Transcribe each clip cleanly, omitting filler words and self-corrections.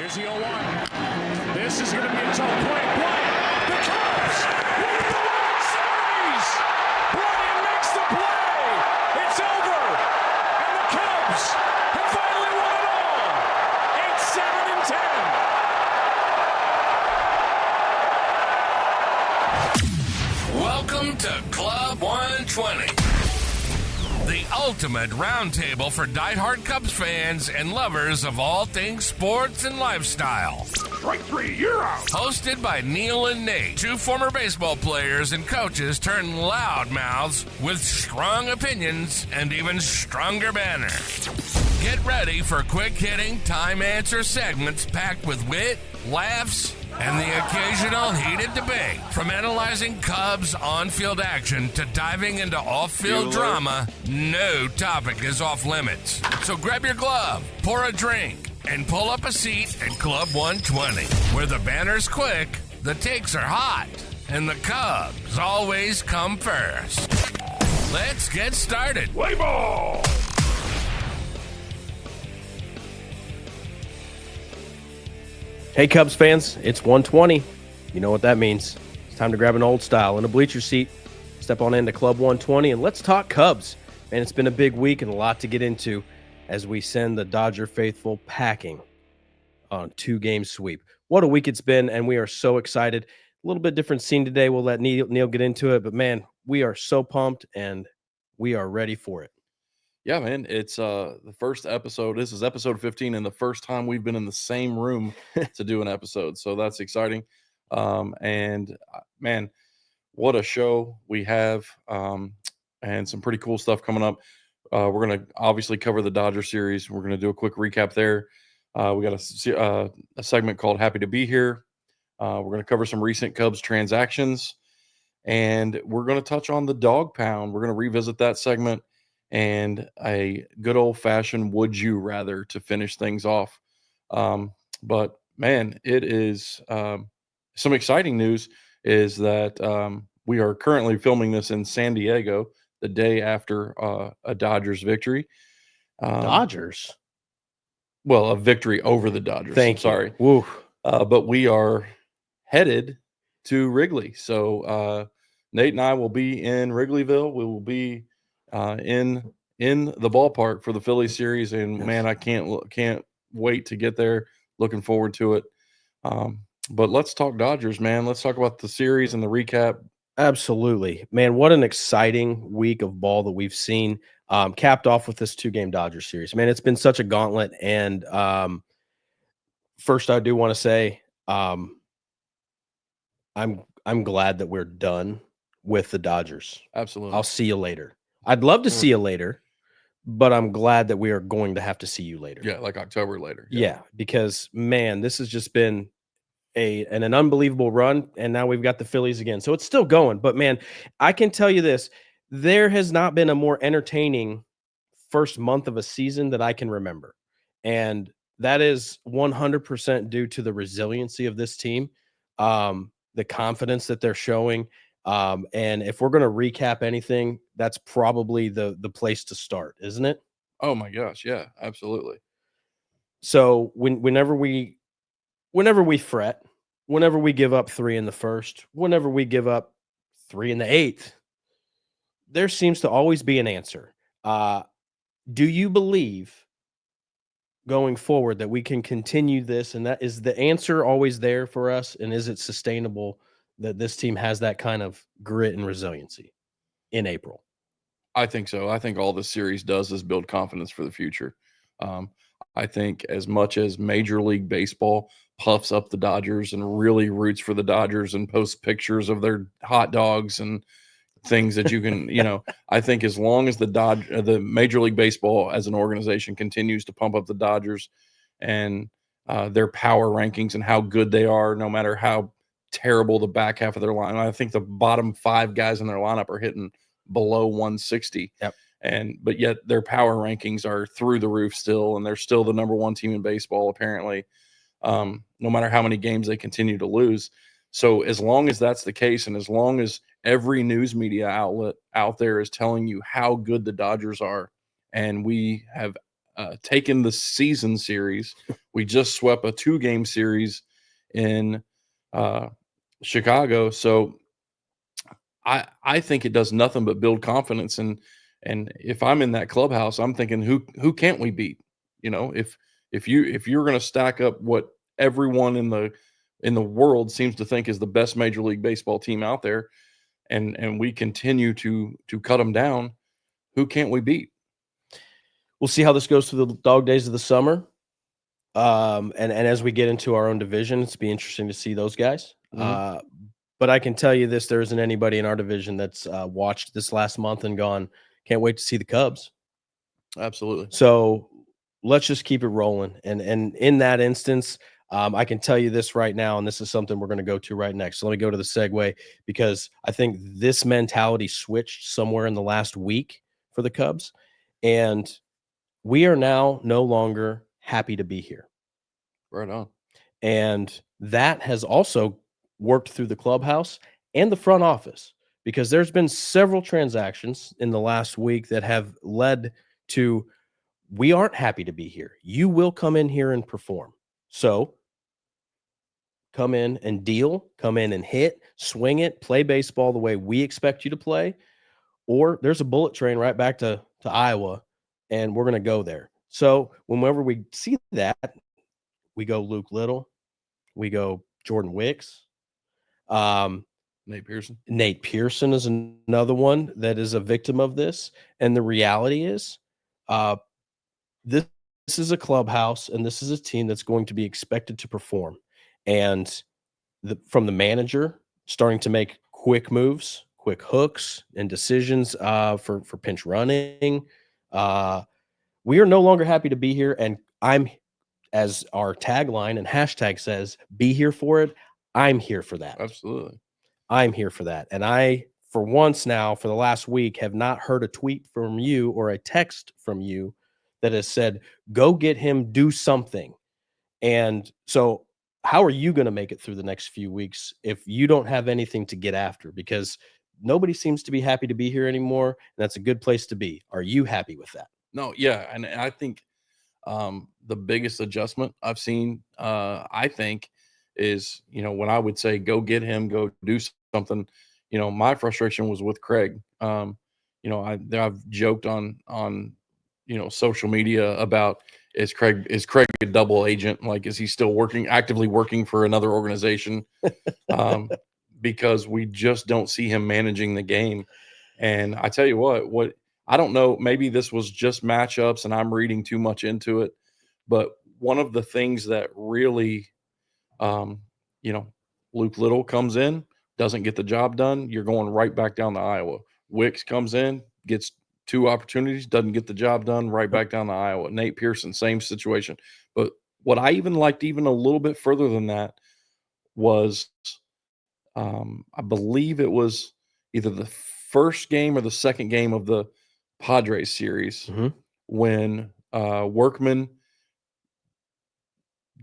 Here's the 0-1. This is going to be a tough play. Bryant, the Cubs win the World Series. Bryant makes the play. It's over. And the Cubs have finally won it all. 8-7-10. Welcome to Club 120. The ultimate roundtable for diehard Cubs fans and lovers of all things sports and lifestyle. Strike three, you're out. Hosted by Neil and Nate, two former baseball players and coaches turned loud mouths with strong opinions and even stronger banner. Get ready for quick-hitting, time-answer segments packed with wit, laughs, and the occasional heated debate. From analyzing Cubs on-field action to diving into off-field drama, no topic is off limits. So grab your glove, pour a drink, and pull up a seat at Club 120, where the banner's quick, the takes are hot, and the Cubs always come first. Let's get started. Play ball. Hey, Cubs fans, it's 120. You know what that means. It's time to grab an old style and a bleacher seat, step on into Club 120, and let's talk Cubs. Man, it's been a big week and a lot to get into as we send the Dodger faithful packing on a 2-game sweep. What a week it's been, and we are so excited. A little bit different scene today. We'll let Neil get into it, but man, we are so pumped, and we are ready for it. Yeah, man, it's the first episode. This is episode 15, and the first time we've been in the same room to do an episode. So that's exciting. And man, what a show we have, and some pretty cool stuff coming up. We're going to obviously cover the Dodger series. We're going to do a quick recap there. We got a segment called Happy to Be Here. We're going to cover some recent Cubs transactions, and we're going to touch on the Dog Pound. We're going to revisit that segment. And a good old-fashioned would you rather to finish things off. But, man, it is some exciting news is that we are currently filming this in San Diego the day after a Dodgers victory. Dodgers? Well, a victory over the Dodgers. Thank you. Sorry. Woo. But we are headed to Wrigley. So Nate and I will be in Wrigleyville. We will be in the ballpark for the Phillies series, and man, I can't wait to get there. Looking forward to it. But let's talk Dodgers, man. Let's talk about the series and the recap. Absolutely, man. What an exciting week of ball that we've seen, capped off with this 2-game Dodgers series. Man, it's been such a gauntlet. And first, I do want to say I'm glad that we're done with the Dodgers. Absolutely. I'll see you later. I'd love to see you later, but I'm glad that we are going to have to see you later. Yeah, like October later. Yeah, because, man, this has just been an unbelievable run, and now we've got the Phillies again. So it's still going. But, man, I can tell you this. There has not been a more entertaining first month of a season that I can remember. And that is 100% due to the resiliency of this team, the confidence that they're showing. And if we're going to recap anything, that's probably the place to start, isn't it? Oh my gosh. Yeah, absolutely. So whenever we fret, whenever we give up 3 in the first, whenever we give up 3 in the 8th, there seems to always be an answer. Do you believe going forward that we can continue this? And that is the answer always there for us? And is it sustainable that this team has that kind of grit and resiliency in April? I think so. I think all this series does is build confidence for the future. I think as much as Major League Baseball puffs up the Dodgers and really roots for the Dodgers and posts pictures of their hot dogs and things that you can, I think as long as the Major League Baseball as an organization continues to pump up the Dodgers and their power rankings and how good they are, no matter how terrible the back half of their line. I think the bottom 5 guys in their lineup are hitting below 160. Yep. But yet their power rankings are through the roof still, and they're still the number 1 team in baseball, apparently, no matter how many games they continue to lose. So as long as that's the case, and as long as every news media outlet out there is telling you how good the Dodgers are, and we have taken the season series. We just swept a 2-game series in Chicago. So I think it does nothing but build confidence. And if I'm in that clubhouse, I'm thinking, who can't we beat? You know, if you're going to stack up what everyone in the world seems to think is the best Major League Baseball team out there, and we continue to cut them down, who can't we beat? We'll see how this goes through the dog days of the summer. And as we get into our own division, it's be interesting to see those guys. But I can tell you this, there isn't anybody in our division that's watched this last month and gone, can't wait to see the Cubs. Absolutely. So let's just keep it rolling. And in that instance, I can tell you this right now, and this is something we're going to go to right next. So let me go to the segue, because I think this mentality switched somewhere in the last week for the Cubs. And we are now no longer happy to be here. Right on. And that has also worked through the clubhouse and the front office, because there's been several transactions in the last week that have led to, we aren't happy to be here. You will come in here and perform. So come in and deal, come in and hit, swing it, play baseball the way we expect you to play, or there's a bullet train right back to Iowa, and we're going to go there. So whenever we see that, we go Luke Little, we go Jordan Wicks. Nate Pearson is another one that is a victim of this. And the reality is, this is a clubhouse, and this is a team that's going to be expected to perform. And from the manager starting to make quick moves, quick hooks, and decisions for pinch running, we are no longer happy to be here. And I'm, as our tagline and hashtag says, be here for it. I'm here for that. Absolutely. I'm here for that. And I, for once now, for the last week, have not heard a tweet from you or a text from you that has said, go get him, do something. And so how are you going to make it through the next few weeks if you don't have anything to get after? Because nobody seems to be happy to be here anymore. And that's a good place to be. Are you happy with that? No, yeah. And I think the biggest adjustment I've seen, I think, is, when I would say, go get him, go do something, my frustration was with Craig. I've joked on social media about, is Craig a double agent? Like, is he still actively working for another organization? Because we just don't see him managing the game. And I tell you what, I don't know, maybe this was just matchups and I'm reading too much into it, but one of the things that really, Luke Little comes in, doesn't get the job done, you're going right back down to Iowa. Wicks comes in, gets 2 opportunities, doesn't get the job done, right back down to Iowa. Nate Pearson, same situation. But what I even liked even a little bit further than that was, I believe it was either the first game or the second game of the Padres series, when Workman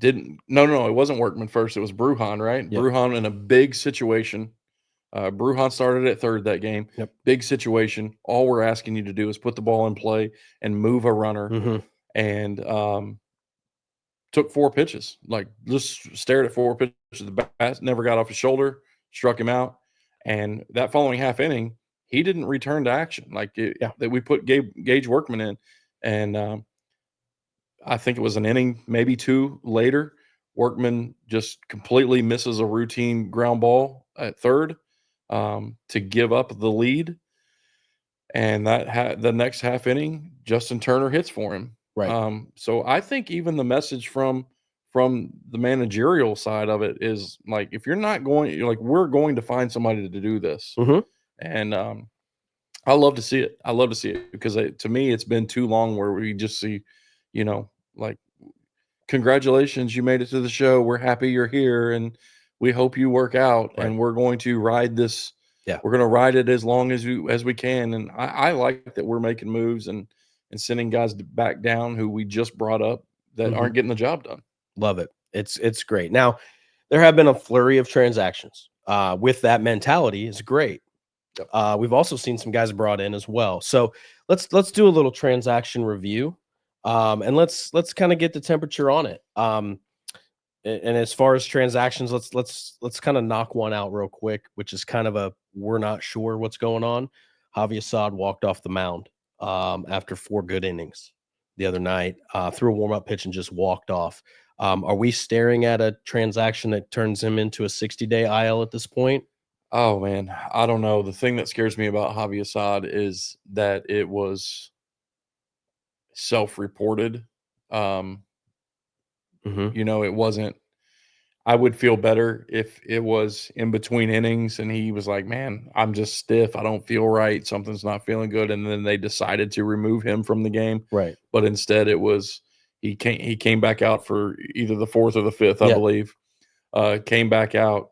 it wasn't Workman first, it was Brujan, right? Yep. Brujan in a big situation. Brujan started at third that game. Yep. Big situation. All we're asking you to do is put the ball in play and move a runner. And took 4 pitches, like just stared at 4 pitches. The bat never got off his shoulder, struck him out. And that following half inning, he didn't return to action. That we put Gage Workman in. And I think it was an inning, maybe 2 later, Workman just completely misses a routine ground ball at third to give up the lead. And the next half inning, Justin Turner hits for him. Right. So I think even the message from the managerial side of it is like, if you're not going, we're going to find somebody to do this. And I love to see it. I love to see it because to me, it's been too long where we just see, congratulations, you made it to the show. We're happy you're here, and we hope you work out. Right. And we're going to ride this. Yeah, we're going to ride it as long as we can. And I like that we're making moves and sending guys back down who we just brought up that aren't getting the job done. Love it. It's great. Now, there have been a flurry of transactions with that mentality. Is great. We've also seen some guys brought in as well. So let's do a little transaction review. And let's kind of get the temperature on it. And as far as transactions, let's kind of knock one out real quick, which is kind of a we're not sure what's going on. Javi Assad walked off the mound after 4 good innings the other night, threw a warm-up pitch and just walked off. Are we staring at a transaction that turns him into a 60-day IL at this point? Oh man, I don't know. The thing that scares me about Javi Assad is that it was self-reported. It wasn't. I would feel better if it was in between innings and he was like, "Man, I'm just stiff. I don't feel right. Something's not feeling good." And then they decided to remove him from the game. Right. But instead, it was he came back out for either the 4th or the 5th, I believe. Came back out,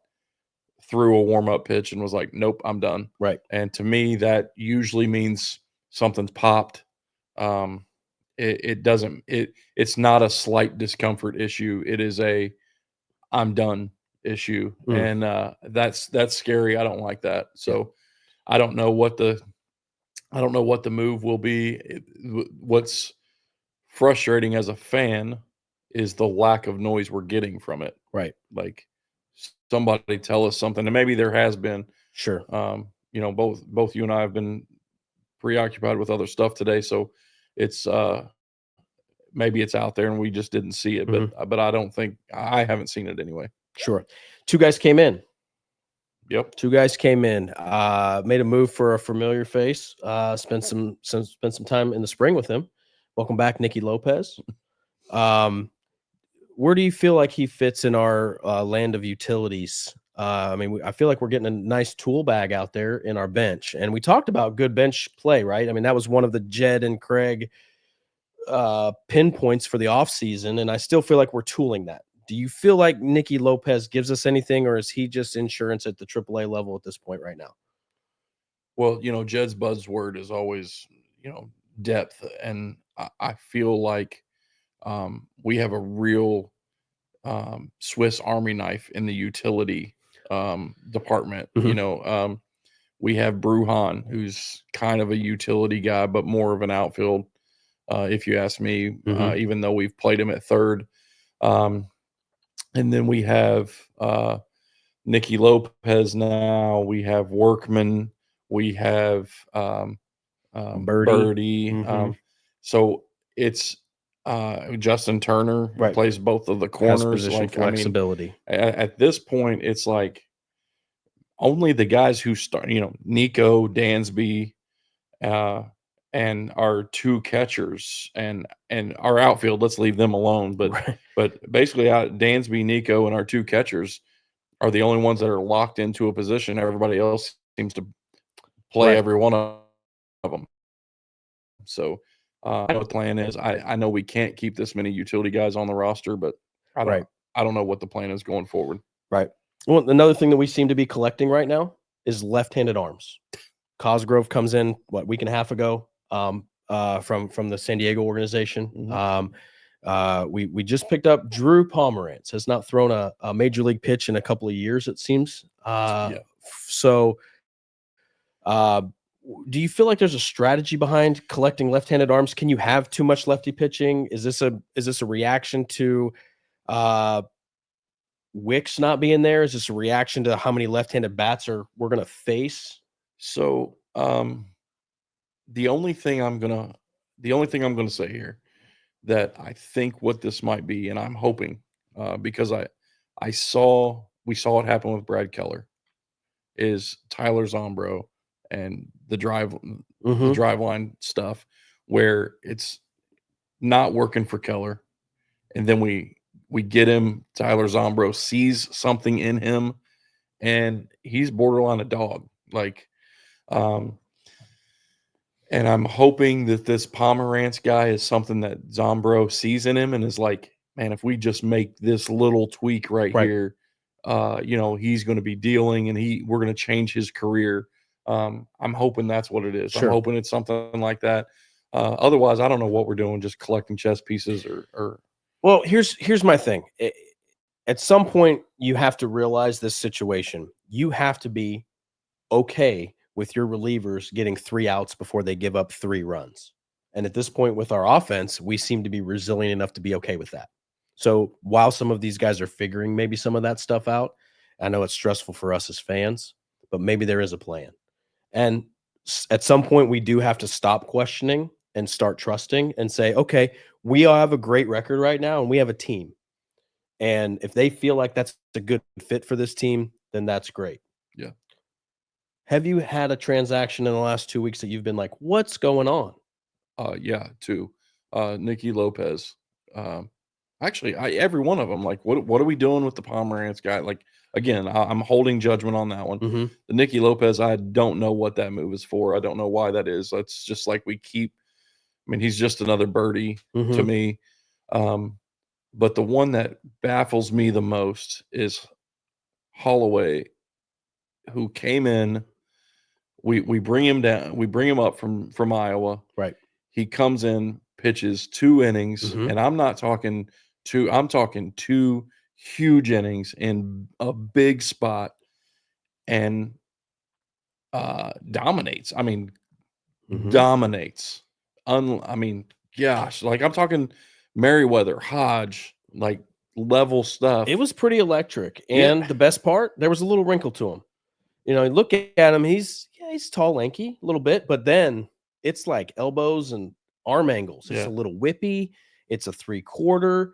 threw a warm-up pitch, and was like, "Nope, I'm done." Right. And to me, that usually means something's popped. It doesn't. It's not a slight discomfort issue. It is a I'm done issue, and that's scary. I don't like that. So I don't know what the move will be. What's frustrating as a fan is the lack of noise we're getting from it. Right. Like somebody tell us something, and maybe there has been. Sure. Both you and I have been preoccupied with other stuff today, so it's maybe it's out there and we just didn't see it, but I don't think I haven't seen it anyway. Sure. 2 guys came in. Yep. 2 guys came in, made a move for a familiar face, spent some time in the spring with him. Welcome back, Nicky Lopez. Where do you feel like he fits in our land of utilities? I feel like we're getting a nice tool bag out there in our bench, and we talked about good bench play, right? I mean, that was one of the Jed and Craig pinpoints for the offseason, and I still feel like we're tooling that. Do you feel like Nicky Lopez gives us anything, or is he just insurance at the AAA level at this point right now? Well, Jed's buzzword is always, depth, and I feel like we have a real Swiss Army knife in the utility department. We have Bruhan, who's kind of a utility guy, but more of an outfield, if you ask me, even though we've played him at third. And then we have Nicky Lopez now. We have Workman. We have Birdie. So it's Justin Turner plays both of the corners. Position flexibility. At this point, it's like only the guys who start, Nico, Dansby, and our 2 catchers and our outfield, let's leave them alone. But basically Dansby, Nico, and our 2 catchers are the only ones that are locked into a position. Everybody else seems to play every one of them. So I know what the plan is. I know we can't keep this many utility guys on the roster, but I don't know what the plan is going forward. Right. Well, another thing that we seem to be collecting right now is left-handed arms. Cosgrove comes in a week and a half ago from the San Diego organization. We just picked up Drew Pomerantz. Has not thrown a major league pitch in a couple of years, it seems. So do you feel like there's a strategy behind collecting left-handed arms? Can you have too much lefty pitching? Is this a reaction to Wicks not being there? Is this a reaction to how many left-handed bats we're going to face? So the only thing I'm gonna say here that I think what this might be, and I'm hoping because we saw it happen with Brad Keller, is Tyler Zombro and the drive line stuff where it's not working for Keller, and then we get him. Tyler Zombro sees something in him, and he's borderline a dog. And I'm hoping that this Pomerantz guy is something that Zombro sees in him and is like, man, if we just make this little tweak right here, he's going to be dealing, and we're going to change his career. I'm hoping that's what it is. Sure. I'm hoping it's something like that. Otherwise, I don't know what we're doing, just collecting chess pieces or. Well, here's my thing. At some point, you have to realize this situation. You have to be okay with your relievers getting 3 outs before they give up 3 runs. And at this point with our offense, we seem to be resilient enough to be okay with that. So while some of these guys are figuring maybe some of that stuff out, I know it's stressful for us as fans, but maybe there is a plan. And at some point, we do have to stop questioning and start trusting and say, okay, we all have a great record right now and we have a team. And if they feel like that's a good fit for this team, then that's great. Yeah. Have you had a transaction in the last 2 weeks that you've been like, what's going on? Yeah, too. Nicky Lopez. Actually, every one of them. Like, what are we doing with the Pomerantz guy? Like, again, I'm holding judgment on that one. Mm-hmm. The Nicky Lopez, I don't know what that move is for. I don't know why that is. That's just like we keep. I mean, he's just another birdie to me. But the one that baffles me the most is Holloway, who came in. We bring him down. We bring him up from Iowa. Right. He comes in, pitches 2 innings, Mhm. and I'm not talking 2. I'm talking 2 huge innings in a big spot, and dominates. I mean, Mhm. dominates. I mean, gosh, like I'm talking Merriweather, Hodge, like level stuff. It was pretty electric. Yeah. And the best part, there was a little wrinkle to him. You know, you look at him, he's tall, lanky, a little bit, but then it's like elbows and arm angles. It's Yeah. a little whippy. It's a 3/4.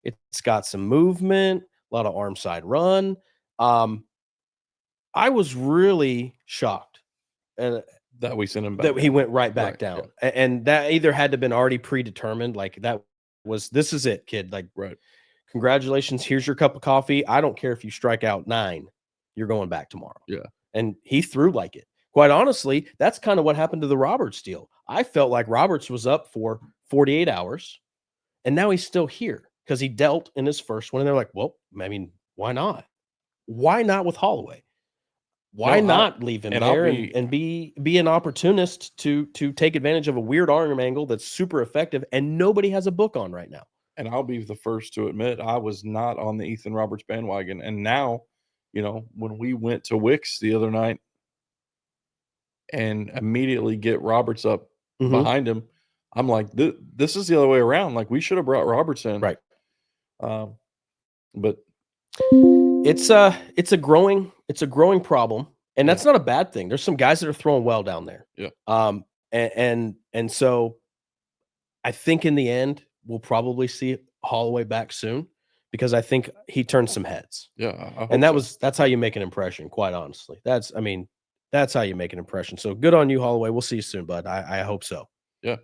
It's got some movement, a lot of arm side run. I was really shocked that we sent him back. that he down. went right back Right, down. And that either had to have been already predetermined, like this is it, kid. Like, Right. congratulations, here's your cup of coffee. I don't care if you strike out 9, you're going back tomorrow. Yeah. And he threw like it. Quite honestly, that's kind of what happened to the Roberts deal. I felt like Roberts was up for 48 hours, and now he's still here because he dealt in his first one. And they're like, well, I mean, why not? Why not with Holloway? Why not leave him there and be an opportunist to take advantage of a weird arm angle that's super effective and nobody has a book on right now? And I'll be the first to admit I was not on the Ethan Roberts bandwagon. And now, you know, when we went to Wicks the other night and immediately get Roberts up behind him, I'm like, this is the other way around. Like, we should have brought Roberts in. Right. But it's a growing problem, and that's not a bad thing. There's some guys that are throwing well down there. Yeah. And so I think in the end we'll probably see Holloway back soon because I think he turned some heads. Yeah. And that's how you make an impression, quite honestly. That's how you make an impression. So good on you, Holloway. We'll see you soon, bud. I hope so. Yeah.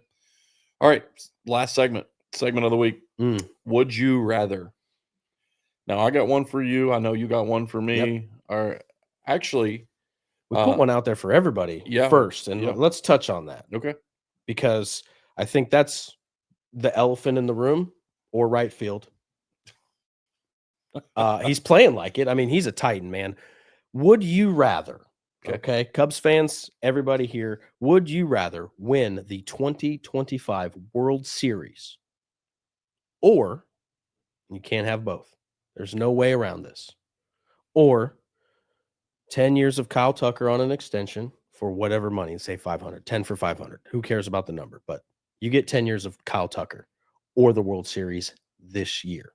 All right. Last segment of the week. Would you rather? Now, I got one for you. I know you got one for me. Yep. Or actually, we put one out there for everybody first, and let's touch on that. Okay. Because I think that's the elephant in the room or right field. He's playing like it. I mean, he's a Titan, man. Would you rather, okay, Cubs fans, everybody here, would you rather win the 2025 World Series, or you can't have both? There's no way around this. Or 10 years of Kyle Tucker on an extension for whatever money, say 500, 10 for 500. Who cares about the number? But you get 10 years of Kyle Tucker or the World Series this year.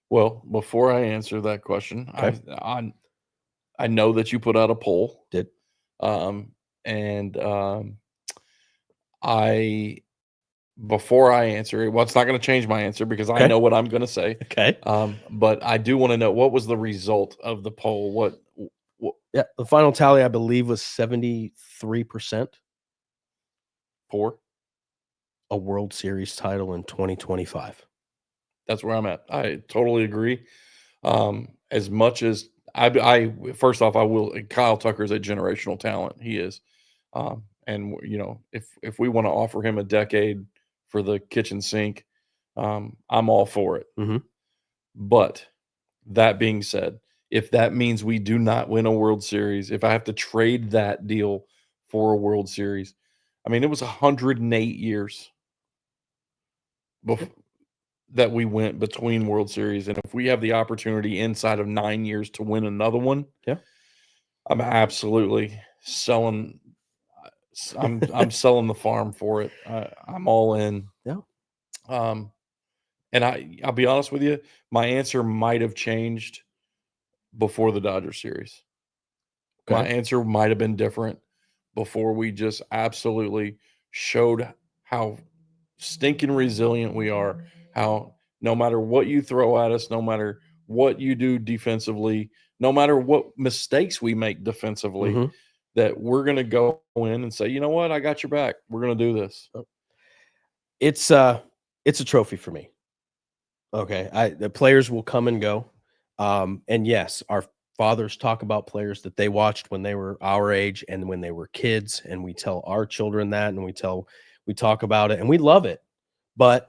Well, before I answer that question, I know that you put out a poll. Did. Before I answer it, well, it's not going to change my answer because I know what I'm going to say. Okay. But I do want to know, what was the result of the poll? What? Yeah, the final tally, I believe, was 73% for a World Series title in 2025. That's where I'm at. I totally agree. As much as I first off, I will. Kyle Tucker is a generational talent. He is, and you know, if we want to offer him a decade for the kitchen sink, I'm all for it. Mm-hmm. But that being said, if that means we do not win a World Series, if I have to trade that deal for a World Series, I mean, it was 108 years that we went between World Series. And if we have the opportunity inside of 9 years to win another one, I'm absolutely selling I'm selling the farm for it. I'm all in. Yeah. And I'll be honest with you, my answer might have changed before the Dodgers series. My Okay. answer might have been different before we just absolutely showed how stinking resilient we are, how no matter what you throw at us, no matter what you do defensively, no matter what mistakes we make defensively, Mhm. that we're going to go in and say, you know what, I got your back. We're going to do this. It's a trophy for me. Okay. The players will come and go. And yes, our fathers talk about players that they watched when they were our age and when they were kids, and we tell our children that, and we talk about it, and we love it. But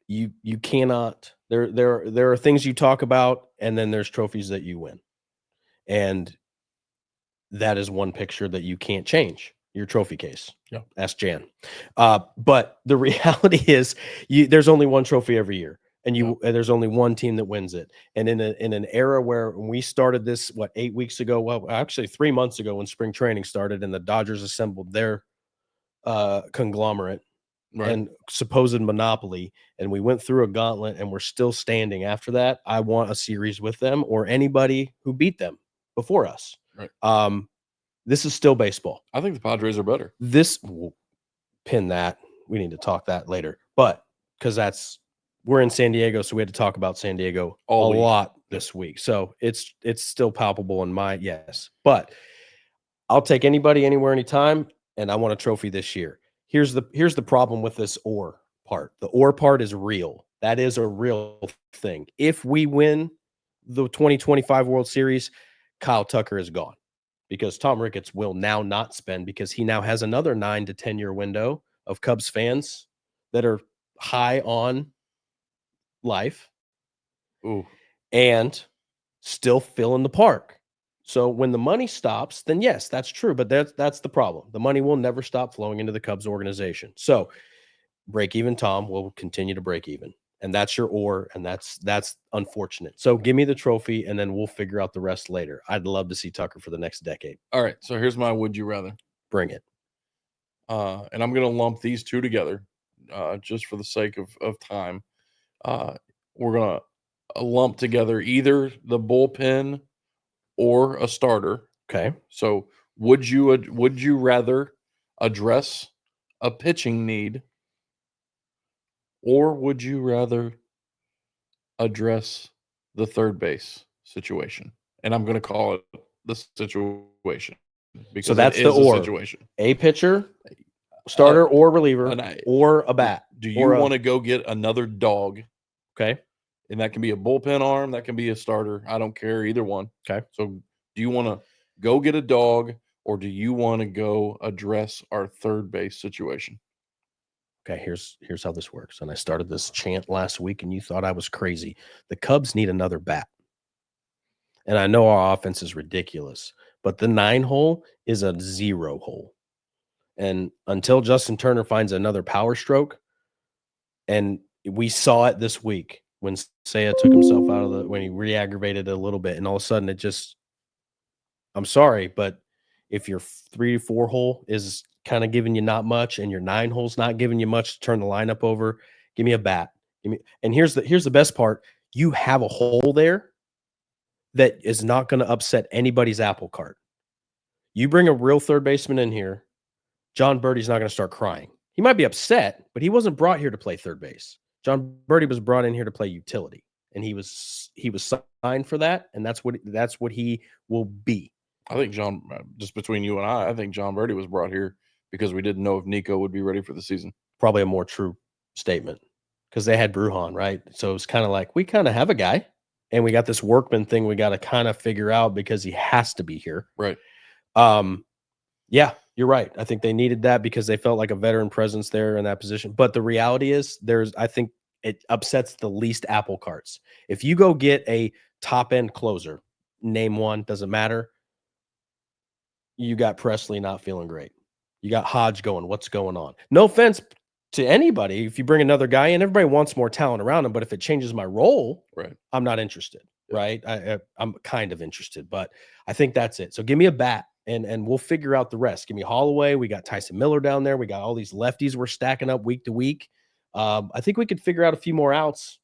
you cannot, there are things you talk about, and then there's trophies that you win. And that is one picture that you can't change, your trophy case. Yeah. Ask Jan. But the reality is there's only one trophy every year, and there's only one team that wins it. And in an era where we started this, 8 weeks ago, well, actually 3 months ago when spring training started and the Dodgers assembled their conglomerate and supposed monopoly, and we went through a gauntlet and we're still standing after that. I want a series with them or anybody who beat them before us. Right. This is still baseball. I think the Padres are better. We'll pin that. We need to talk that later, but because we're in San Diego, so we had to talk about San Diego a lot this week. So it's still palpable in my yes, but I'll take anybody, anywhere, anytime, and I want a trophy this year. Here's the problem with this or part. The or part is real. That is a real thing. If we win the 2025 World Series, Kyle Tucker is gone because Tom Ricketts will now not spend, because he now has another 9 to 10 year window of Cubs fans that are high on life. Ooh. And still fill in the park. So when the money stops, then yes, that's true. But that's the problem. The money will never stop flowing into the Cubs organization. So break even Tom will continue to break even. And that's your or, and that's unfortunate. So give me the trophy, and then we'll figure out the rest later. I'd love to see Tucker for the next decade. All right. So here's my would you rather. Bring it. And I'm going to lump these two together just for the sake of time. We're going to lump together either the bullpen or a starter. Okay. So would you rather address a pitching need, or would you rather address the third base situation? And I'm going to call it the situation because So that's it the is or. a situation. A pitcher, starter, or reliever, or a bat. Do you want to go get another dog? Okay. And that can be a bullpen arm, that can be a starter. I don't care, either one. Okay. So do you want to go get a dog, or do you want to go address our third base situation? Okay, here's how this works. And I started this chant last week, and you thought I was crazy. The Cubs need another bat. And I know our offense is ridiculous, but the 9 hole is a 0 hole. And until Justin Turner finds another power stroke, and we saw it this week when Seiya took himself out of when he re-aggravated it a little bit, and all of a sudden it just, I'm sorry, but if your 3 to 4 hole is kind of giving you not much, and your 9 hole's not giving you much to turn the lineup over, give me a bat. And here's the best part. You have a hole there that is not going to upset anybody's apple cart. You bring a real third baseman in here, John Birdie's not going to start crying. He might be upset, but he wasn't brought here to play third base. John Birdie was brought in here to play utility, and he was signed for that, and that's what he will be. I think just between you and I think John Birdie was brought here because we didn't know if Nico would be ready for the season. Probably a more true statement, because they had Brujan, right? So it was kind of like, we kind of have a guy, and we got this Workman thing we got to kind of figure out because he has to be here. Right. Yeah, you're right. I think they needed that because they felt like a veteran presence there in that position. But the reality is I think it upsets the least apple carts. If you go get a top end closer, name one, doesn't matter. You got Presley not feeling great. You got Hodge going, what's going on? No offense to anybody. If you bring another guy in, everybody wants more talent around him. But if it changes my role, right, I'm not interested. Yeah. Right. I'm kind of interested, but I think that's it. So give me a bat. and we'll figure out the rest. Give me Holloway. We got Tyson Miller down there. We got all these lefties we're stacking up week to week. I think we could figure out a few more outs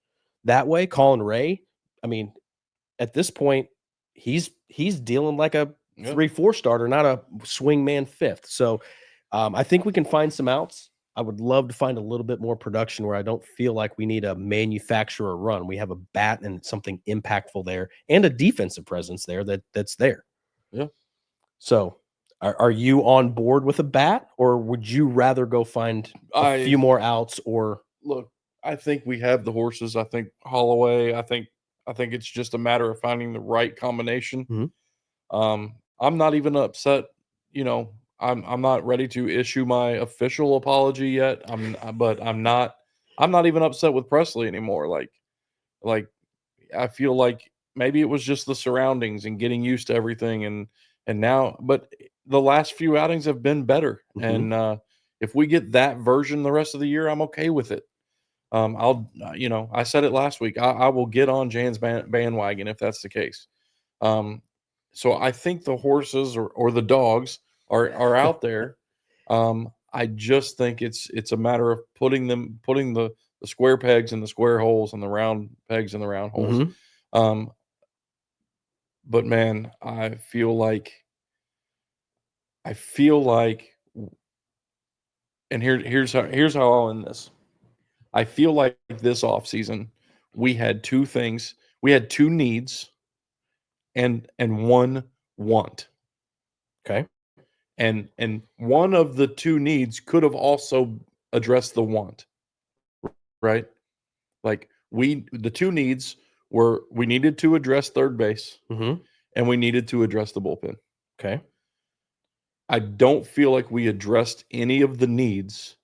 that way. Colin Ray, I mean, at this point, he's dealing like a 3-4 starter, not a swing man fifth. So I think we can find some outs. I would love to find a little bit more production where I don't feel like we need a manufacturer run. We have a bat and something impactful there and a defensive presence there that's there. Yeah. So are you on board with a bat, or would you rather go find a few more outs? Or look, I think we have the horses. I think Holloway, I think it's just a matter of finding the right combination. Mhm. I'm not even upset, I'm not ready to issue my official apology yet. But I'm not even upset with Presley anymore. Like I feel like maybe it was just the surroundings and getting used to everything, and now, but the last few outings have been better. Mhm. And if we get that version the rest of the year, I'm okay with it. I said it last week. I will get on Jan's bandwagon if that's the case. So I think the horses or the dogs are out there. I just think it's a matter of putting the square pegs in the square holes and the round pegs in the round holes. Mhm. But man, I feel like, and here's how I'll end this. I feel like this offseason we had two things. We had two needs and one want. Okay. And one of the two needs could have also addressed the want, right? Like the two needs were, we needed to address third base Mhm. and we needed to address the bullpen. Okay. I don't feel like we addressed any of the needs,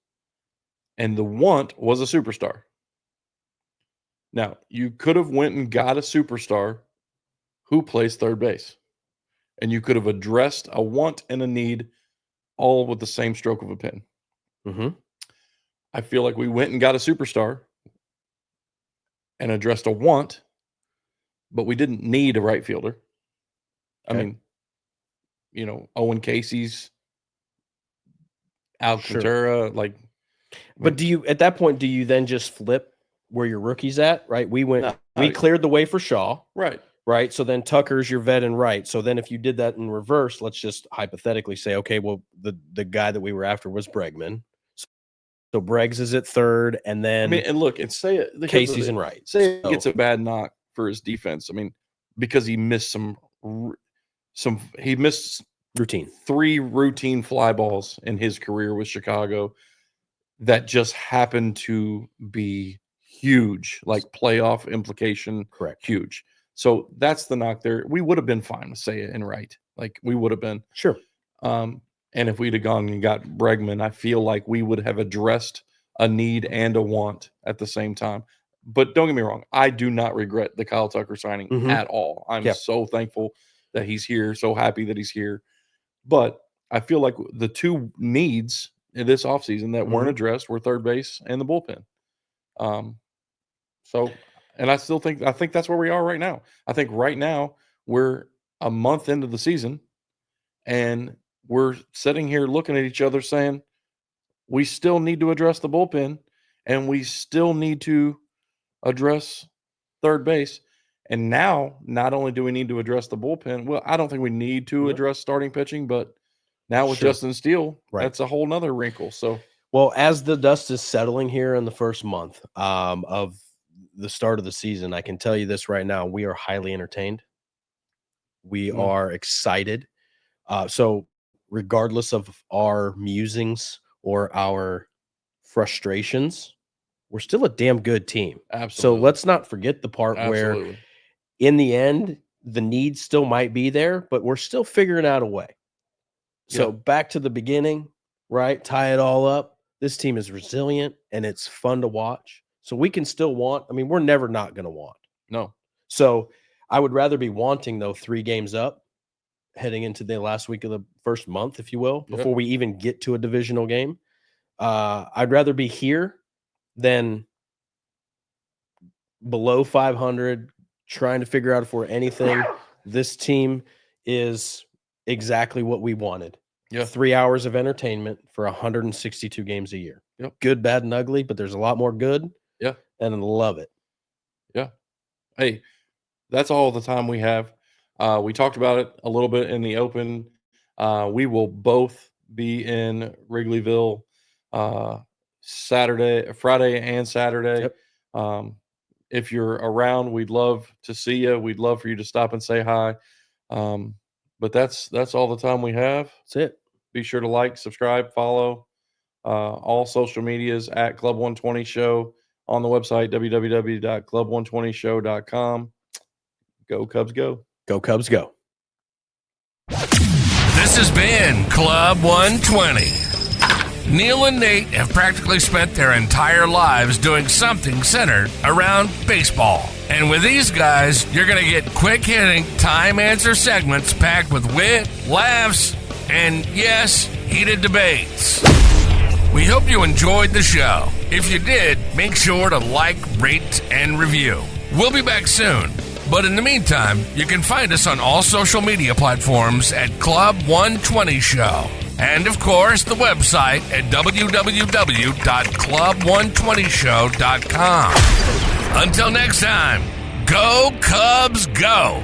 and the want was a superstar. Now, you could have went and got a superstar who plays third base, and you could have addressed a want and a need all with the same stroke of a pen. Mhm. I feel like we went and got a superstar and addressed a want, but we didn't need a right fielder. I Okay. mean, Owen Casey's, Sure. Alcantara, But do you, at that point, do you then just flip where your rookie's at? Right. We cleared the way for Shaw. right. Right. So then Tucker's your vet and right. So then if you did that in reverse, let's just hypothetically say, okay, well, the guy that we were after was Bregman. So Breggs is at third, and I then mean, and look, and say it. Casey's in right. Say it So gets a bad knock for his defense. I mean, because he missed he missed routine. 3 routine fly balls in his career with Chicago that just happened to be huge, like playoff implication. Correct. Huge. So that's the knock there. We would have been fine with Say it and right. Like we would have been. Sure. And if we'd have gone and got Bregman, I feel like we would have addressed a need and a want at the same time. But don't get me wrong, I do not regret the Kyle Tucker signing Mhm. at all. I'm Yep. so thankful that he's here, so happy that he's here. But I feel like the two needs in this offseason that weren't Mhm. addressed were third base and the bullpen. So, and I think that's where we are right now. I think right now we're a month into the season, and we're sitting here looking at each other saying, we still need to address the bullpen and we still need to address third base. And now, not only do we need to address the bullpen, well, I don't think we need to Yep. address starting pitching, but now with Sure. Justin Steele, Right. that's a whole nother wrinkle. So, Well, as the dust is settling here in the first month of the start of the season, I can tell you this right now: we are highly entertained. We Mm. are excited. So, regardless of our musings or our frustrations, we're still a damn good team. absolutely. So let's not forget the part where, Absolutely. in the end, the need still might be there, but we're still figuring out a way. So Yeah. back to the beginning, right? Tie it all up. This team is resilient and it's fun to watch. So we can still want. I mean, we're never not going to want. No. So I would rather be wanting, though, 3 games up heading into the last week of the first month, if you will, Yep. before we even get to a divisional game. I'd rather be here than below 500, trying to figure out if we're anything. This team is exactly what we wanted. Yeah. 3 hours of entertainment for 162 games a year. Yep. Good, bad, and ugly, but there's a lot more good. Yeah. And I love it. Yeah. Hey, that's all the time we have. We talked about it a little bit in the open. We will both be in Wrigleyville Friday and Saturday. Yep. If you're around, we'd love to see you. We'd love for you to stop and say hi. But that's all the time we have. That's it. Be sure to like, subscribe, follow all social medias at Club120 Show on the website, www.club120show.com. Go Cubs, go. Go Cubs, go. This has been Club 120. Neil and Nate have practically spent their entire lives doing something centered around baseball. And with these guys, you're going to get quick-hitting, time-answer segments packed with wit, laughs, and, yes, heated debates. We hope you enjoyed the show. If you did, make sure to like, rate, and review. We'll be back soon. But in the meantime, you can find us on all social media platforms at Club120 Show. And, of course, the website at www.club120show.com. Until next time, go Cubs, go!